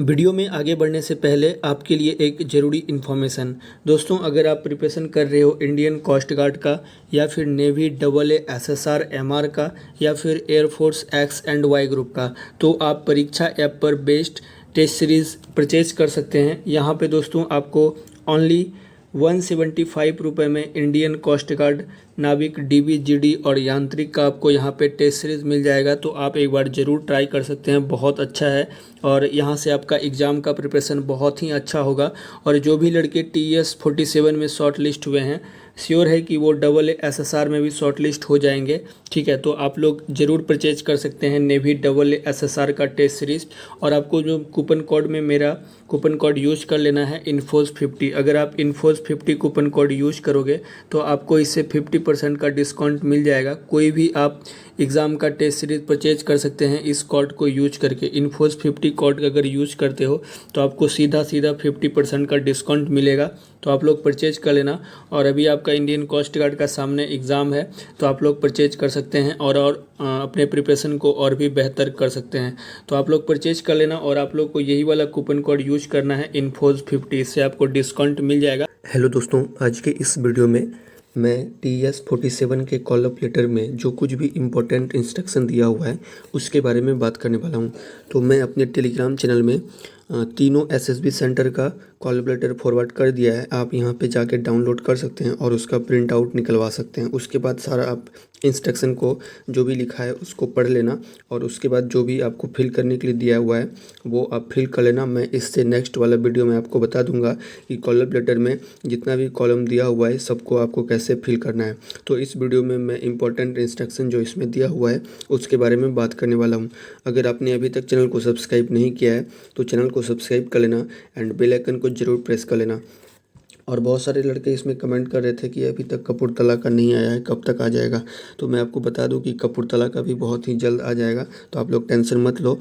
Video में आगे बढ़ने से पहले आपके लिए एक ज़रूरी इन्फॉर्मेशन। दोस्तों, अगर आप प्रिपरेशन कर रहे हो इंडियन कोस्ट गार्ड का या फिर नेवी AA SSR MR का या फिर air force X and Y group का, तो आप परीक्षा ऐप पर बेस्ड टेस्ट सीरीज़ परचेज कर सकते हैं। यहाँ पे दोस्तों आपको ओनली 175 रुपये में इंडियन कोस्ट गार्ड, नाविक, DB, GD और यांत्रिक का आपको यहाँ पे टेस्ट सीरीज़ मिल जाएगा। तो आप एक बार ज़रूर ट्राई कर सकते हैं, बहुत अच्छा है और यहाँ से आपका एग्ज़ाम का प्रिपरेशन बहुत ही अच्छा होगा। और जो भी लड़के TS 47 में शॉर्ट लिस्ट हुए हैं, श्योर है कि वो AA SSR में भी शॉर्ट लिस्ट हो जाएंगे। ठीक है, तो आप लोग ज़रूर परचेज कर सकते हैं नेवी AA SSR का टेस्ट सीरीज़। और आपको जो कूपन कोड में मेरा कूपन कोड यूज़ कर लेना है INFOS50। अगर आप INFOS50 कूपन कोड यूज़ करोगे तो आपको इससे 50% का डिस्काउंट मिल जाएगा। कोई भी आप एग्ज़ाम का टेस्ट सीरीज परचेज कर सकते हैं इस कोड को यूज करके। INFOS50 कोड अगर यूज करते हो तो आपको सीधा 50% का डिस्काउंट मिलेगा। तो आप लोग परचेज कर लेना। और अभी आपका इंडियन कोस्ट गार्ड का सामने एग्ज़ाम है, तो आप लोग परचेज कर सकते हैं और अपने प्रिपरेशन को और भी बेहतर कर सकते हैं। तो आप लोग परचेज कर लेना और आप लोग को यही वाला कूपन कोड यूज करना है INFOS50, इससे आपको डिस्काउंट मिल जाएगा। हेलो दोस्तों, आज के इस वीडियो में मैं TS 47 के कॉल अप लेटर में जो कुछ भी इम्पोर्टेंट इंस्ट्रक्शन दिया हुआ है उसके बारे में बात करने वाला हूं। तो मैं अपने टेलीग्राम चैनल में तीनों SSB सेंटर का कॉल अप लेटर फॉरवर्ड कर दिया है। आप यहां पे जाके डाउनलोड कर सकते हैं और उसका प्रिंट आउट निकलवा सकते हैं। उसके बाद सारा आप इंस्ट्रक्शन को जो भी लिखा है उसको पढ़ लेना और उसके बाद जो भी आपको फिल करने के लिए दिया हुआ है वो आप फिल कर लेना। मैं इससे नेक्स्ट वाला वीडियो में आपको बता दूंगा कि कॉल अप लेटर में जितना भी कॉलम दिया हुआ है सबको आपको कैसे फिल करना है। तो इस वीडियो में मैं इंपॉर्टेंट इंस्ट्रक्शन जो इसमें दिया हुआ है उसके बारे में बात करने वाला हूँ। अगर आपने अभी तक चैनल को सब्सक्राइब नहीं किया है तो चैनल को सब्सक्राइब कर लेना एंड बेल आइकन को ज़रूर प्रेस कर लेना। और बहुत सारे लड़के इसमें कमेंट कर रहे थे कि अभी तक कपूरथला का नहीं आया है, कब तक आ जाएगा। तो मैं आपको बता दूं कि कपूरथला का भी बहुत ही जल्द आ जाएगा, तो आप लोग टेंशन मत लो।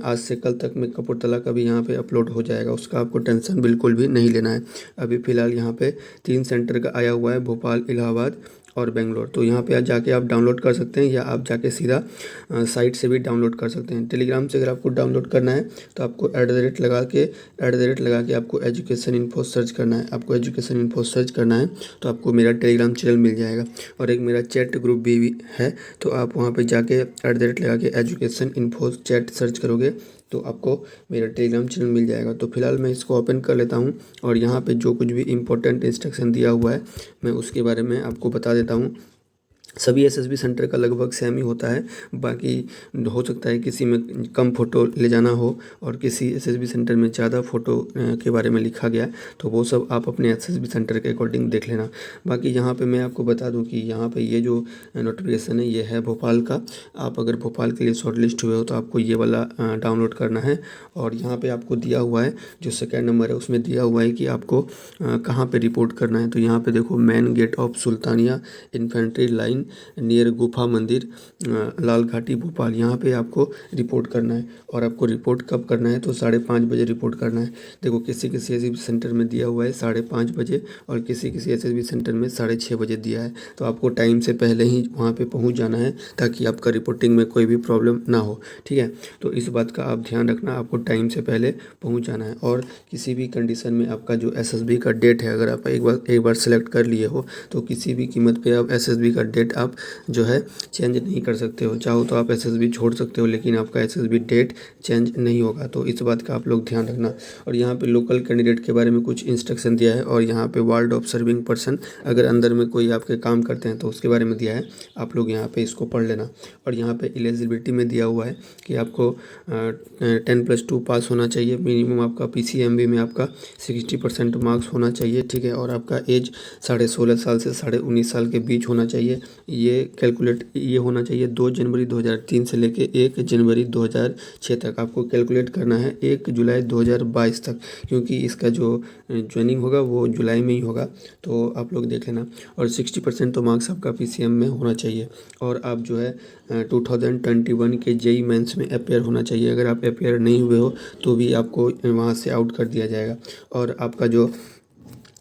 आज से कल तक में कपूरथला का भी यहाँ पे अपलोड हो जाएगा, उसका आपको टेंशन बिल्कुल भी नहीं लेना है। अभी फ़िलहाल यहाँ पे 3 सेंटर का आया हुआ है, भोपाल, इलाहाबाद और बेंगलोर। तो यहाँ पे जाके आप डाउनलोड कर सकते हैं या आप जाके सीधा साइट से भी डाउनलोड कर सकते हैं। टेलीग्राम से अगर आपको डाउनलोड करना है तो आपको @ लगा के आपको एजुकेशन इन्फो सर्च करना है। आपको एजुकेशन इन्फो सर्च करना है तो आपको मेरा टेलीग्राम चैनल मिल जाएगा और एक मेरा चैट ग्रुप भी है। तो आप वहाँ पे जाके @ लगा के एजुकेशन इन्फो चैट सर्च करोगे तो आपको मेरा टेलीग्राम चैनल मिल जाएगा। तो फिलहाल मैं इसको ओपन कर लेता हूँ और यहाँ पे जो कुछ भी इम्पोर्टेंट इंस्ट्रक्शन दिया हुआ है मैं उसके बारे में आपको बता देता हूँ। सभी SSB सेंटर का लगभग सेम ही होता है, बाकी हो सकता है किसी में कम फ़ोटो ले जाना हो और किसी SSB सेंटर में ज़्यादा फ़ोटो के बारे में लिखा गया है, तो वो सब आप अपने SSB सेंटर के अकॉर्डिंग देख लेना। बाकी यहाँ पे मैं आपको बता दूँ कि यहाँ पे ये जो नोटिफिकेशन है ये है भोपाल का। आप अगर भोपाल के लिए शॉर्ट लिस्ट हुए हो तो आपको ये वाला डाउनलोड करना है। और यहाँ पर आपको दिया हुआ है जो सेकेंड नंबर है उसमें दिया हुआ है कि आपको कहाँ पर रिपोर्ट करना है। तो यहाँ पर देखो, main gate of Sultania infantry line near गुफा मंदिर, लाल घाटी, भोपाल, यहाँ पे आपको रिपोर्ट करना है। और आपको रिपोर्ट कब करना है तो 5:30 बजे रिपोर्ट करना है। देखो, किसी किसी SSB सेंटर में दिया हुआ है 5:30 बजे और किसी किसी SSB सेंटर में 6:30 बजे दिया है। तो आपको टाइम से पहले ही वहाँ पे पहुँच जाना है ताकि आपका रिपोर्टिंग में कोई भी प्रॉब्लम ना हो। ठीक है, तो इस बात का आप ध्यान रखना, आपको टाइम से पहले पहुँच जाना है। और किसी भी कंडीशन में आपका जो SSB का डेट है, अगर आप एक बार सेलेक्ट कर लिए हो तो किसी भी कीमत पे आप SSB का डेट आप जो है चेंज नहीं कर सकते हो। चाहो तो आप SSB छोड़ सकते हो लेकिन आपका SSB डेट चेंज नहीं होगा। तो इस बात का आप लोग ध्यान रखना। और यहाँ पे लोकल कैंडिडेट के बारे में कुछ इंस्ट्रक्शन दिया है और यहाँ पे वार्ड ऑफ सर्विंग पर्सन, अगर अंदर में कोई आपके काम करते हैं तो उसके बारे में दिया है, आप लोग यहाँ पे इसको पढ़ लेना। और यहाँ पे एलिजिबिलिटी में दिया हुआ है कि आपको 10+2 पास होना चाहिए, मिनिमम आपका PCMB में आपका 60% मार्क्स होना चाहिए। ठीक है, और आपका एज 16.5 साल से 19.5 साल के बीच होना चाहिए। ये होना चाहिए 2 जनवरी 2003 से लेके 1 जनवरी 2006 तक। आपको कैलकुलेट करना है 1 जुलाई 2022 तक, क्योंकि इसका जो ज्वाइनिंग होगा वो जुलाई में ही होगा। तो आप लोग देख लेना। और 60% तो मार्क्स आपका PCM में होना चाहिए। और आप जो है 2021 के JEE मेंस में अपेयर होना चाहिए। अगर आप अपेयर नहीं हुए हो तो भी आपको वहाँ से आउट कर दिया जाएगा। और आपका जो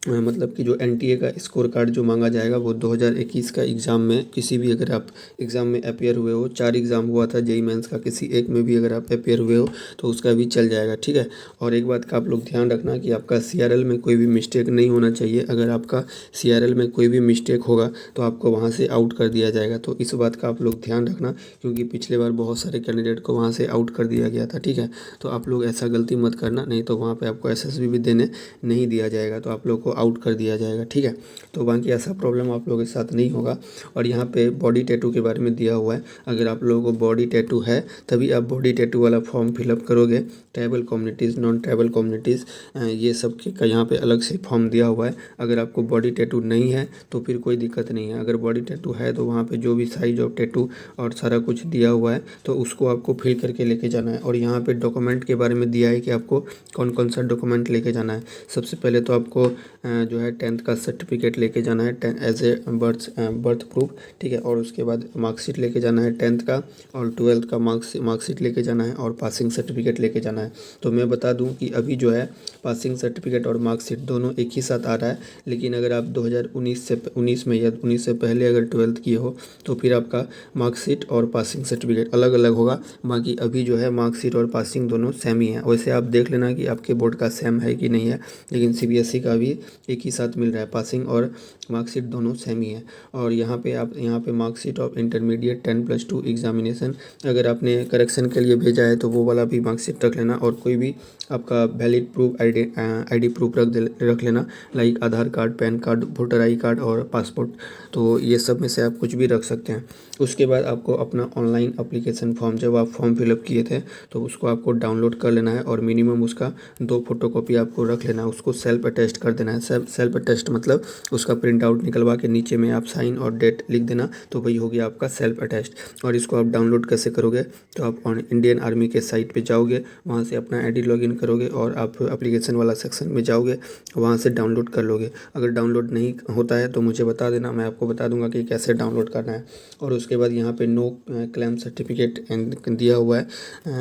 मतलब कि जो एनटीए का स्कोर कार्ड जो मांगा जाएगा वो 2021 का एग्ज़ाम में किसी भी अगर आप एग्ज़ाम में अपेयर हुए हो, 4 एग्ज़ाम हुआ था जेईई मेंस का, किसी एक में भी अगर आप अपेयर हुए हो तो उसका भी चल जाएगा, ठीक है। और एक बात का आप लोग ध्यान रखना कि आपका सीआरएल में कोई भी मिस्टेक नहीं होना चाहिए। अगर आपका सीआरएल में कोई भी मिस्टेक होगा तो आपको वहाँ से आउट कर दिया जाएगा। तो इस बात का आप लोग ध्यान रखना, क्योंकि पिछले बार बहुत सारे कैंडिडेट को वहाँ से आउट कर दिया गया था, ठीक है। तो आप लोग ऐसा गलती मत करना, नहीं तो वहाँ पे आपको एसएसबी भी देने नहीं दिया जाएगा, तो आप लोग को आउट कर दिया जाएगा, ठीक है। तो बाकी ऐसा प्रॉब्लम आप लोगों के साथ नहीं होगा। और यहाँ पे बॉडी टैटू के बारे में दिया हुआ है, अगर आप लोगों को बॉडी टैटू है तभी आप बॉडी टैटू वाला फॉर्म फिलअप करोगे। Tribal communities, non tribal communities, ये सब के यहाँ पे अलग से फॉर्म दिया हुआ है। अगर आपको बॉडी टैटू नहीं है तो फिर कोई दिक्कत नहीं है। अगर बॉडी टैटू है तो वहाँ पे जो भी साइज ऑफ टैटू और सारा कुछ दिया हुआ है तो उसको आपको फिल करके लेके जाना है। और यहाँ पे डॉक्यूमेंट के बारे में दिया है कि आपको कौन कौन सा डॉक्यूमेंट लेके जाना है। सबसे पहले तो आपको जो है 10th का सर्टिफिकेट लेके जाना है एज ए बर्थ प्रूफ, ठीक है। और उसके बाद मार्कशीट लेके जाना है 10th का, और 12th का मार्कशीट लेके जाना है, और पासिंग सर्टिफिकेट लेके जाना है। तो मैं बता दूं कि अभी जो है पासिंग सर्टिफिकेट और मार्कशीट दोनों एक ही साथ आ रहा है। लेकिन अगर आप 2019 में या 19 से पहले अगर 12th किए हो तो फिर आपका मार्कशीट और पासिंग सर्टिफिकेट अलग अलग होगा। बाकी अभी जो है मार्कशीट और पासिंग दोनों सेम ही है। वैसे आप देख लेना कि आपके बोर्ड का सेम है कि नहीं है, लेकिन सीबीएसई का भी एक ही साथ मिल रहा है, पासिंग और मार्कशीट दोनों सेम ही है। और यहाँ पे मार्कशीट ऑफ इंटरमीडिएट 10+2 एग्जामिनेशन, अगर आपने करेक्शन के लिए भेजा है तो वो वाला भी मार्कशीट रख लेना। और कोई भी आपका वैलिड प्रूफ आईडी प्रूफ रख लेना, like Aadhaar card, pan card, voter I card और पासपोर्ट। तो ये सब में से आप कुछ भी रख सकते हैं। उसके बाद आपको अपना ऑनलाइन एप्लीकेशन फॉर्म, जब आप फॉर्म फिलअप किए थे तो उसको आपको डाउनलोड कर लेना है, और मिनिमम उसका 2 फोटोकॉपी आपको रख लेना है। उसको सेल्फ अटेस्ट कर देना है। सेल्फ अटेस्ट मतलब उसका प्रिंट आउट निकलवा के नीचे में आप साइन और डेट लिख देना, तो वही हो गया आपका सेल्फ अटेस्ट। और इसको आप डाउनलोड कैसे करोगे, तो आप इंडियन आर्मी के साइट पे जाओगे, वहाँ से अपना आईडी लॉगिन करोगे और आप एप्लीकेशन वाला सेक्शन में जाओगे, वहाँ से डाउनलोड कर लोगे। अगर डाउनलोड नहीं होता है तो मुझे बता देना, मैं आपको बता दूंगा कि कैसे डाउनलोड करना है। और उसके बाद यहाँ पे नो क्लेम सर्टिफिकेट दिया हुआ है,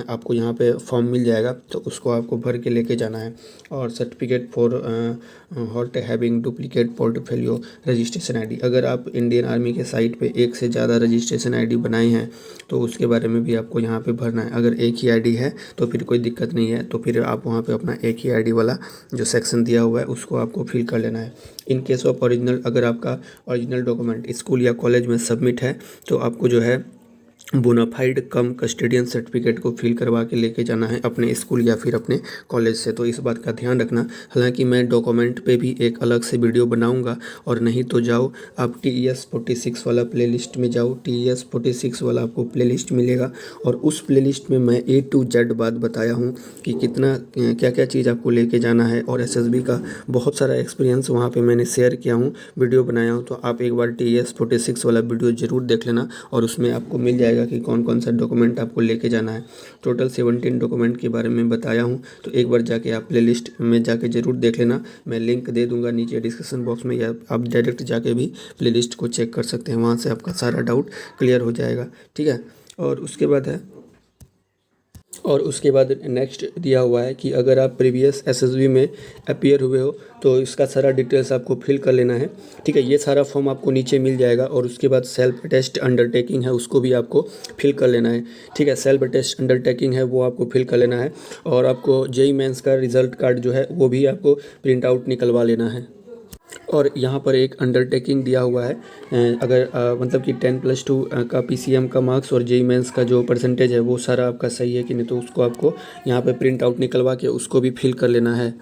आपको यहाँ पे फॉर्म मिल जाएगा, तो उसको आपको भर के लेके जाना है। और certificate for hot having duplicate portfolio registration ID, अगर आप इंडियन आर्मी के साइट पे एक से ज़्यादा रजिस्ट्रेशन आईडी बनाए हैं तो उसके बारे में भी आपको यहाँ पे भरना है। अगर एक ही आईडी है तो फिर कोई दिक्कत नहीं है, तो फिर आप वहाँ पे अपना एक ही आईडी वाला जो सेक्शन दिया हुआ है उसको आपको फिल कर लेना है। इन केस ऑफ ओरिजिनल, अगर आपका ओरिजिनल डॉक्यूमेंट स्कूल या कॉलेज में सबमिट है तो आपको जो है बोनाफाइड कम कस्टडियन सर्टिफिकेट को फिल करवा के लेके जाना है अपने स्कूल या फिर अपने कॉलेज से। तो इस बात का ध्यान रखना। हालांकि मैं डॉक्यूमेंट पे भी एक अलग से वीडियो बनाऊंगा, और नहीं तो जाओ आप TES 46 वाला प्लेलिस्ट में जाओ। TES 46 वाला आपको प्लेलिस्ट मिलेगा, और उस प्लेलिस्ट में मैं A to Z बात बताया हूँ कि कितना क्या क्या चीज़ आपको लेके जाना है। और SSB का बहुत सारा एक्सपीरियंस वहाँ पर मैंने शेयर किया हूँ, वीडियो बनाया हूँ। तो आप एक बार TES 46 वाला वीडियो ज़रूर देख लेना, और उसमें आपको मिल जाएगा कि कौन कौन सा डॉक्यूमेंट आपको लेके जाना है। टोटल 17 डॉक्यूमेंट के बारे में बताया हूँ, तो एक बार जाके आप प्लेलिस्ट में जाके ज़रूर देख लेना। मैं लिंक दे दूंगा नीचे डिस्क्रिप्शन बॉक्स में, या आप डायरेक्ट जाके भी प्लेलिस्ट को चेक कर सकते हैं, वहाँ से आपका सारा डाउट क्लियर हो जाएगा, ठीक है। और उसके बाद नेक्स्ट दिया हुआ है कि अगर आप प्रीवियस SSB में अपीयर हुए हो तो इसका सारा डिटेल्स आपको फिल कर लेना है, ठीक है। ये सारा फॉर्म आपको नीचे मिल जाएगा। और उसके बाद सेल्फ अटेस्ट अंडरटेकिंग है, उसको भी आपको फिल कर लेना है, ठीक है। सेल्फ अटेस्ट अंडरटेकिंग है वो आपको फिल कर लेना है। और आपको जेईई मेंस का रिजल्ट कार्ड जो है वो भी आपको प्रिंट आउट निकलवा लेना है। और यहाँ पर एक अंडरटेकिंग दिया हुआ है, अगर मतलब कि 10+2 का PCM का मार्क्स और जेईई मेंस का जो परसेंटेज है वो सारा आपका सही है कि नहीं, तो उसको आपको यहाँ पे प्रिंट आउट निकलवा के उसको भी फिल कर लेना है।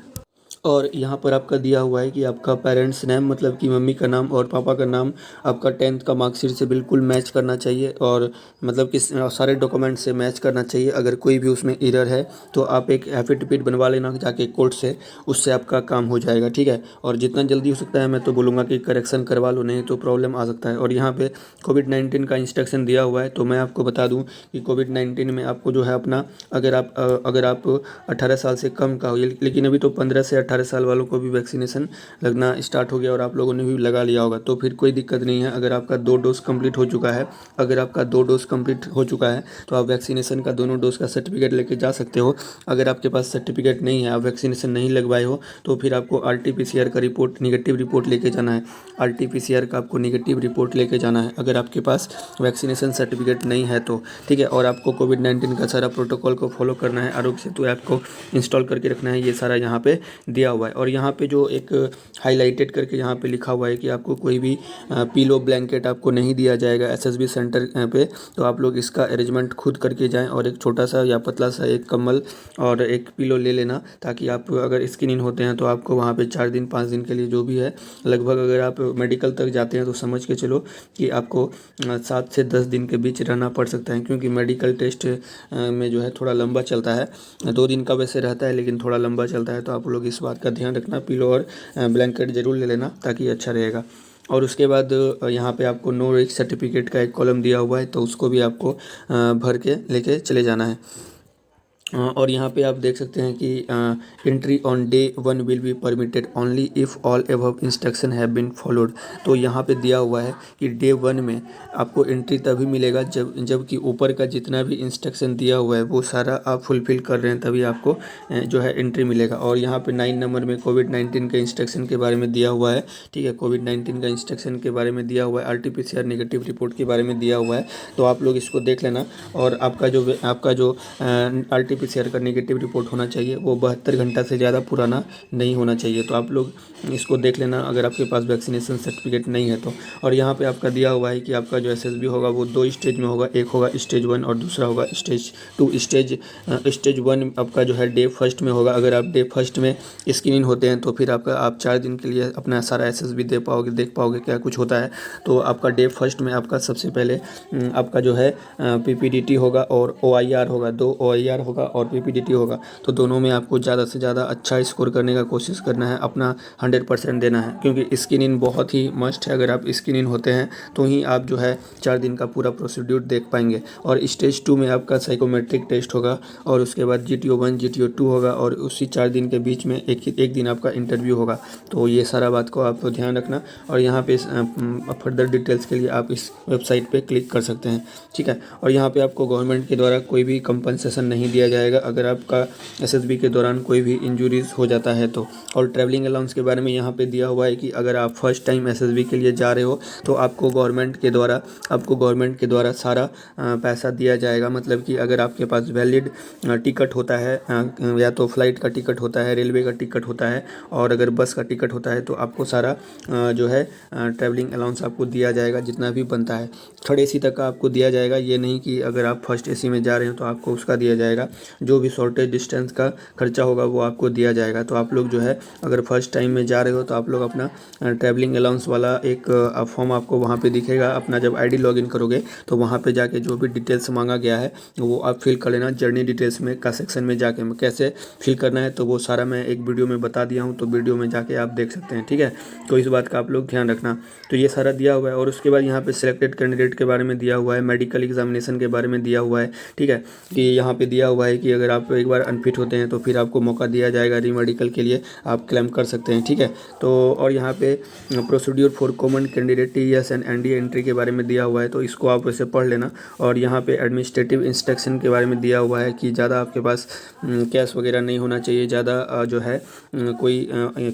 और यहाँ पर आपका दिया हुआ है कि आपका पेरेंट्स नेम, मतलब कि मम्मी का नाम और पापा का नाम आपका 10th का मार्कशीट से बिल्कुल मैच करना चाहिए, और मतलब कि सारे डॉक्यूमेंट से मैच करना चाहिए। अगर कोई भी उसमें एरर है तो आप एक एफिडेविट बनवा लेना जाके कोर्ट से, उससे आपका काम हो जाएगा, ठीक है। और जितना जल्दी हो सकता है मैं तो बोलूँगा कि करेक्शन करवा लो, नहीं तो प्रॉब्लम आ सकता है। और यहाँ पे कोविड-19 का इंस्ट्रक्शन दिया हुआ है, तो मैं आपको बता दूँ कि कोविड-19 में आपको जो है अपना, अगर आप 18 साल से कम का हो, लेकिन अभी तो 15 से 18 साल वालों को भी वैक्सीनेशन लगना स्टार्ट हो गया और आप लोगों ने भी लगा लिया होगा, तो फिर कोई दिक्कत नहीं है। अगर आपका 2 डोज कंप्लीट हो चुका है, अगर आपका 2 डोज कंप्लीट हो चुका है तो आप वैक्सीनेशन का दोनों डोज का सर्टिफिकेट लेके जा सकते हो। अगर आपके पास सर्टिफिकेट नहीं है, आप वैक्सीनेशन नहीं लगवाए हो, तो फिर आपको RT-PCR का रिपोर्ट, नेगेटिव रिपोर्ट लेके जाना है। RT-PCR का आपको नेगेटिव रिपोर्ट लेके जाना है अगर आपके पास वैक्सीनेशन सर्टिफिकेट नहीं है तो, ठीक है। और आपको कोविड-19 का सारा प्रोटोकॉल को फॉलो करना है, आरोग्य सेतु ऐप को इंस्टॉल करके रखना है, ये सारा यहाँ पे दिया हुआ है। और यहाँ पे जो एक हाईलाइटेड करके यहाँ पे लिखा हुआ है कि आपको कोई भी पिलो ब्लैंकेट आपको नहीं दिया जाएगा SSB सेंटर पे, तो आप लोग इसका अरेंजमेंट खुद करके जाएं और एक छोटा सा या पतला सा एक कंबल और एक पिलो ले लेना, ताकि आप अगर स्किन इन होते हैं तो आपको वहाँ पे 4 दिन 5 दिन के लिए जो भी है, लगभग अगर आप मेडिकल तक जाते हैं तो समझ के चलो कि आपको 7 से 10 दिन के बीच रहना पड़ सकता है, क्योंकि मेडिकल टेस्ट में जो है थोड़ा लंबा चलता है। 2 दिन का वैसे रहता है लेकिन थोड़ा लंबा चलता है, तो आप लोग इस बात का ध्यान रखना, पिलो और ब्लैंकेट ज़रूर ले लेना ताकि अच्छा रहेगा। और उसके बाद यहाँ पे आपको नो रिस्क सर्टिफिकेट का एक कॉलम दिया हुआ है, तो उसको भी आपको भर के लेके चले जाना है। और यहाँ पे आप देख सकते हैं कि entry on day 1 will be permitted only if all above instruction have been followed. तो यहाँ पे दिया हुआ है कि डे 1 में आपको एंट्री तभी मिलेगा जबकि ऊपर का जितना भी इंस्ट्रक्शन दिया हुआ है वो सारा आप फुलफ़िल कर रहे हैं, तभी आपको जो है एंट्री मिलेगा। और यहाँ पे 9 नंबर में कोविड-19 के इंस्ट्रक्शन के बारे में दिया हुआ है, ठीक है। कोविड-19 का इंस्ट्रक्शन के बारे में दिया हुआ है, RT-PCR नेगेटिव रिपोर्ट के बारे में दिया हुआ है, तो आप लोग इसको देख लेना। और आपका जो RT-PCR का नेगेटिव रिपोर्ट होना चाहिए वो 72 घंटा से ज़्यादा पुराना नहीं होना चाहिए, तो आप लोग इसको देख लेना अगर आपके पास वैक्सीनेशन सर्टिफिकेट नहीं है तो। और यहाँ पे आपका दिया हुआ है कि आपका जो SSB होगा वो 2 स्टेज में होगा, एक होगा स्टेज 1 और दूसरा होगा स्टेज 2। स्टेज 1 आपका जो है डे 1 में होगा। अगर आप डे 1 में स्क्रीन इन होते हैं तो फिर आप 4 दिन के लिए अपना सारा SSB देख पाओगे क्या कुछ होता है। तो आपका डे 1 में आपका सबसे पहले आपका जो है PPDT होगा और OIR होगा, 2 OIR होगा और PPDT होगा। तो दोनों में आपको ज़्यादा से ज़्यादा अच्छा स्कोर करने का कोशिश करना है, अपना 100% देना है, क्योंकि स्क्रीन इन बहुत ही मस्ट है। अगर आप स्क्रीन इन होते हैं तो ही आप जो है 4 दिन का पूरा प्रोसीड्यूर देख पाएंगे। और स्टेज 2 में आपका साइकोमेट्रिक टेस्ट होगा और उसके बाद GTO1 GTO2 होगा और उसी 4 दिन के बीच में एक दिन आपका इंटरव्यू होगा। तो ये सारा बात को आप ध्यान रखना। और यहाँ पे फर्दर डिटेल्स के लिए आप इस वेबसाइट पे क्लिक कर सकते हैं, ठीक है। और यहाँ पे आपको गवर्नमेंट के द्वारा कोई भी कंपनसेशन नहीं दिया जाएगा अगर आपका SSB के दौरान कोई भी इंजरीज हो जाता है तो। और ट्रैवलिंग अलाउंस के बारे में यहाँ पे दिया हुआ है कि अगर आप फर्स्ट टाइम SSB के लिए जा रहे हो तो आपको गवर्नमेंट के द्वारा सारा पैसा दिया जाएगा। मतलब कि अगर आपके पास वैलिड टिकट होता है, या तो फ्लाइट का टिकट होता है, रेलवे का टिकट होता है, और अगर बस का टिकट होता है, तो आपको सारा जो है ट्रैवलिंग अलाउंस आपको दिया जाएगा जितना भी बनता है। 3rd AC तक का आपको दिया जाएगा, ये नहीं कि अगर आप फर्स्ट AC में जा रहे हो तो आपको उसका दिया जाएगा। जो भी शॉर्टेज डिस्टेंस का खर्चा होगा वो आपको दिया जाएगा। तो आप लोग जो है अगर फर्स्ट टाइम में जा रहे हो तो आप लोग अपना ट्रैवलिंग अलाउंस वाला एक फॉर्म आपको वहाँ पे दिखेगा। अपना जब ID लॉगिन करोगे तो वहाँ पे जाके जो भी डिटेल्स मांगा गया है वो आप फिल कर लेना। जर्नी डिटेल्स में का सेक्शन में जाके कैसे फिल करना है तो वो सारा मैं एक वीडियो में बता दिया हूँ, तो वीडियो में जाके आप देख सकते हैं, ठीक है। तो इस बात का आप लोग ध्यान रखना। तो ये सारा दिया हुआ है। और उसके बाद यहाँ पे सिलेक्टेड कैंडिडेट के बारे में दिया हुआ है, मेडिकल एग्जामिनेशन के बारे में दिया हुआ है, ठीक है। कि यहाँ पे दिया हुआ है कि अगर आप एक बार अनफिट होते हैं तो फिर आपको मौका दिया जाएगा रीमेडिकल के लिए, आप क्लेम कर सकते हैं, ठीक है। तो और यहाँ पे procedure for common candidate TES and NDA entry के बारे में दिया हुआ है, तो इसको आप वैसे पढ़ लेना। और यहाँ पे एडमिनिस्ट्रेटिव इंस्ट्रक्शन के बारे में दिया हुआ है कि ज़्यादा आपके पास कैश वगैरह नहीं होना चाहिए, ज़्यादा जो है कोई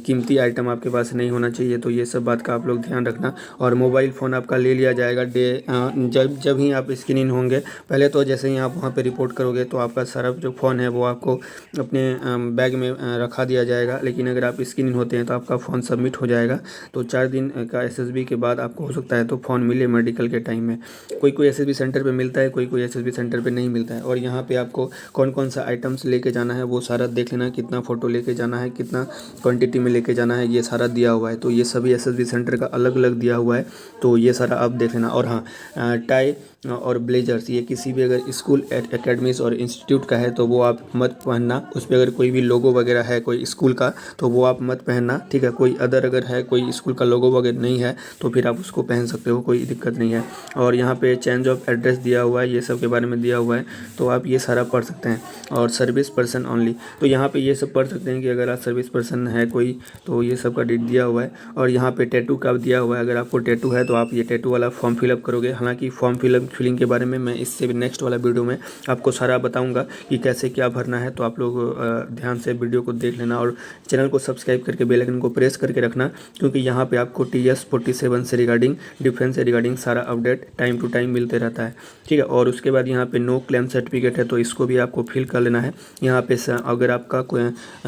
कीमती आइटम आपके पास नहीं होना चाहिए। तो ये सब बात का आप लोग ध्यान रखना। और मोबाइल फ़ोन आपका ले लिया जाएगा जब ही आप स्क्रीन इन होंगे। पहले तो जैसे ही आप वहाँ पे रिपोर्ट करोगे तो आपका सारा जो फ़ोन है वो आपको अपने बैग में रखा दिया जाएगा, लेकिन अगर आप स्क्रीन इन होते हैं तो आपका फ़ोन सबमिट हो जाएगा। तो 4 दिन का SSB के बाद आपको हो सकता है तो फ़ोन मिले मेडिकल के टाइम में। कोई SSB सेंटर पे मिलता है, कोई SSB सेंटर पे नहीं मिलता है। और यहाँ पे आपको कौन कौन सा आइटम्स लेके जाना है वो सारा देख लेना, कितना फ़ोटो लेके जाना है, कितना क्वांटिटी में लेके जाना है, ये सारा दिया हुआ है। तो ये सभी SSB सेंटर का अलग अलग दिया हुआ है, तो ये सारा आप देख लेना। और हाँ, टाई और ब्लेजर्स ये किसी भी अगर स्कूल एकेडमीज और इंस्टीट्यूट का का है तो वो आप मत पहनना, उस पर अगर कोई भी लोगो वगैरह है कोई स्कूल का तो वो आप मत पहनना, ठीक है। कोई अदर अगर है कोई स्कूल का लोगो वगैरह नहीं है तो फिर आप उसको पहन सकते हो, कोई दिक्कत नहीं है। और यहाँ पे चेंज ऑफ एड्रेस दिया हुआ है, ये सब के बारे में दिया हुआ है, तो आप ये सारा पढ़ सकते हैं। और सर्विस पर्सन ओनली, तो यहाँ पे ये सब पढ़ सकते हैं कि अगर आप सर्विस पर्सन है कोई तो ये सब का डेट दिया हुआ है। और यहाँ पे टैटू का दिया हुआ है, अगर आपको टैटू है तो आप ये टैटू वाला फॉर्म फिलअप करोगे। हालांकि फॉर्म फिलिंग के बारे में मैं इससे भी नेक्स्ट वाला वीडियो में आपको सारा बताऊंगा कि कैसे क्या भरना है, तो आप लोग ध्यान से वीडियो को देख लेना और चैनल को सब्सक्राइब करके बेल आइकन को प्रेस करके रखना, क्योंकि यहाँ पे आपको TS47 से रिगार्डिंग डिफेंस से रिगार्डिंग सारा अपडेट टाइम टू टाइम मिलते रहता है, ठीक है। और उसके बाद यहाँ पे नो क्लेम सर्टिफिकेट है तो इसको भी आपको फिल कर लेना है। यहाँ पे अगर आपका कोई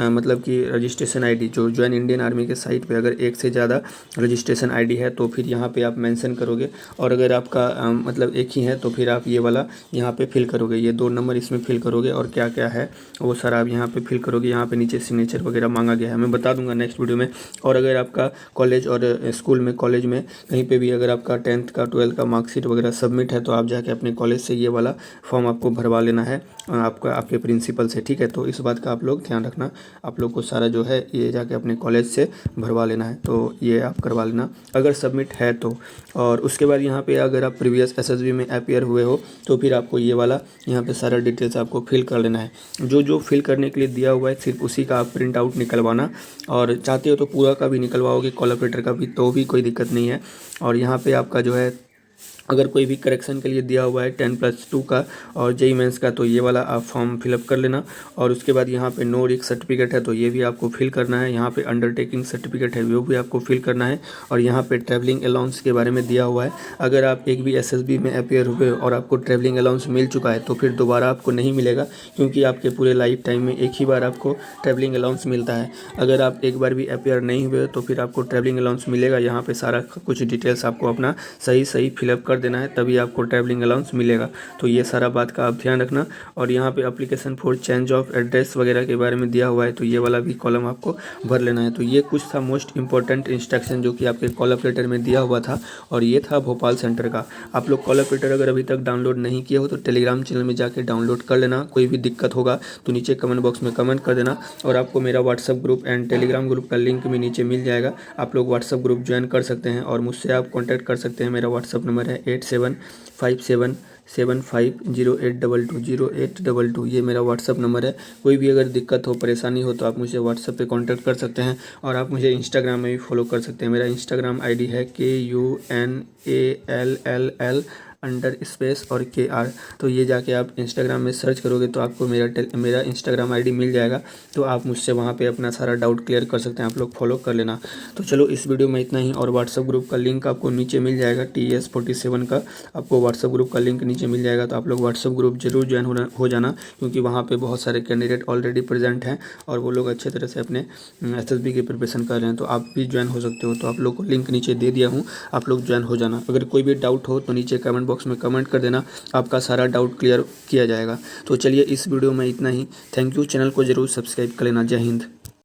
मतलब कि रजिस्ट्रेशन आईडी जो ज्वाइन इंडियन आर्मी के साइट पे अगर एक से ज़्यादा रजिस्ट्रेशन आईडी है तो फिर यहाँ पे आप मेंशन करोगे, और अगर आपका मतलब एक ही है तो फिर आप ये वाला यहाँ पे फिल करोगे, ये 2 नंबर इसमें फिल करोगे और क्या क्या है वो सारा आप यहाँ पे फिल करोगे। यहाँ पे नीचे सिग्नेचर वगैरह मांगा गया है, मैं बता दूंगा नेक्स्ट वीडियो में। और अगर आपका कॉलेज और स्कूल में कॉलेज में कहीं पे भी अगर आपका 10th का 12th का मार्कशीट वगैरह सबमिट है तो आप जाके अपने कॉलेज से ये वाला फॉर्म आपको भरवा लेना है आपके प्रिंसिपल से, ठीक है। तो इस बात का आप लोग ध्यान रखना, आप लोग को सारा जो है ये जाके अपने कॉलेज से भरवा लेना है, तो ये आप करवा लेना अगर सबमिट है तो। और उसके बाद यहाँ पे अगर आप प्रीवियस SSB में अपीयर हुए हो तो फिर आपको ये वाला यहाँ पे सारा डिटेल्स आपको फिल कर लेना है। जो फिल करने के लिए दिया हुआ है सिर्फ उसी का आप प्रिंट आउट निकलवाना, और चाहते हो तो पूरा का भी निकलवाओगे कोलैबोरेटर का भी तो भी कोई दिक्कत नहीं है। और यहाँ पे आपका जो है अगर कोई भी करेक्शन के लिए दिया हुआ है 10+2 का और JEE मेंस का तो ये वाला आप फॉर्म फिलअप कर लेना। और उसके बाद यहाँ पे नो रिस्क सर्टिफिकेट है तो ये भी आपको फिल करना है। यहाँ पे अंडरटेकिंग सर्टिफिकेट है वो भी आपको फिल करना है। और यहाँ पे ट्रैवलिंग अलाउंस के बारे में दिया हुआ है, अगर आप एक भी SSB में अपीयर हुए और आपको ट्रैवलिंग अलाउंस मिल चुका है तो फिर दोबारा आपको नहीं मिलेगा, क्योंकि आपके पूरे लाइफ टाइम में एक ही बार आपको ट्रैवलिंग अलाउंस मिलता है। अगर आप एक बार भी अपीयर नहीं हुए तो फिर आपको ट्रैवलिंग अलाउंस मिलेगा। यहाँ पे सारा कुछ डिटेल्स आपको अपना सही फिलअप कर देना है, तभी आपको ट्रैवलिंग अलाउंस मिलेगा। तो ये सारा बात का आप ध्यान रखना। और यहाँ पे application for change of address वगैरह के बारे में दिया हुआ है तो ये वाला भी कॉलम आपको भर लेना है। तो ये कुछ था मोस्ट इंपॉर्टेंट इंस्ट्रक्शन जो कि आपके कोलैबोरेटर में दिया हुआ था, और ये था भोपाल सेंटर का। आप लोग कोलैबोरेटर अगर अभी तक डाउनलोड नहीं किया हो तो टेलीग्राम चैनल में जाके डाउनलोड कर लेना। कोई भी दिक्कत होगा तो नीचे कमेंट बॉक्स में कमेंट कर देना, और आपको मेरा WhatsApp group and Telegram group का लिंक भी नीचे मिल जाएगा। आप लोग व्हाट्सअप ग्रुप ज्वाइन कर सकते हैं और मुझसे आप कॉन्टैक्ट कर सकते हैं। मेरा व्हाट्सअप नंबर है 8757750822 ये मेरा व्हाट्सअप नंबर है। कोई भी अगर दिक्कत हो परेशानी हो तो आप मुझे व्हाट्सअप पे कांटेक्ट कर सकते हैं, और आप मुझे इंस्टाग्राम में भी फॉलो कर सकते हैं। मेरा इंस्टाग्राम आईडी है KUNALLL और KR, तो ये जाके आप इंस्टाग्राम में सर्च करोगे तो आपको मेरा इंस्टाग्राम आईडी मिल जाएगा, तो आप मुझसे वहाँ पे अपना सारा डाउट क्लियर कर सकते हैं। आप लोग फॉलो कर लेना। तो चलो इस वीडियो में इतना ही, और व्हाट्सअप ग्रुप का लिंक आपको नीचे मिल जाएगा। TS47 का आपको व्हाट्सअप ग्रुप का लिंक नीचे मिल जाएगा, तो आप लोग व्हाट्सअप ग्रुप जरूर ज्वाइन हो जाना, क्योंकि वहाँ पर बहुत सारे कैंडिडेट ऑलरेडी प्रेजेंट हैं और वो लोग अच्छे तरह से अपने SSB की प्रिपरेशन कर रहे हैं, तो आप भी ज्वाइन हो सकते हो। तो आप लोग को लिंक नीचे दे दिया हूँ, आप लोग ज्वाइन हो जाना। अगर कोई भी डाउट हो तो नीचे कमेंट बॉक्स में कमेंट कर देना, आपका सारा डाउट क्लियर किया जाएगा। तो चलिए इस वीडियो में इतना ही। Thank you. चैनल को जरूर सब्सक्राइब कर लेना। जय हिंद।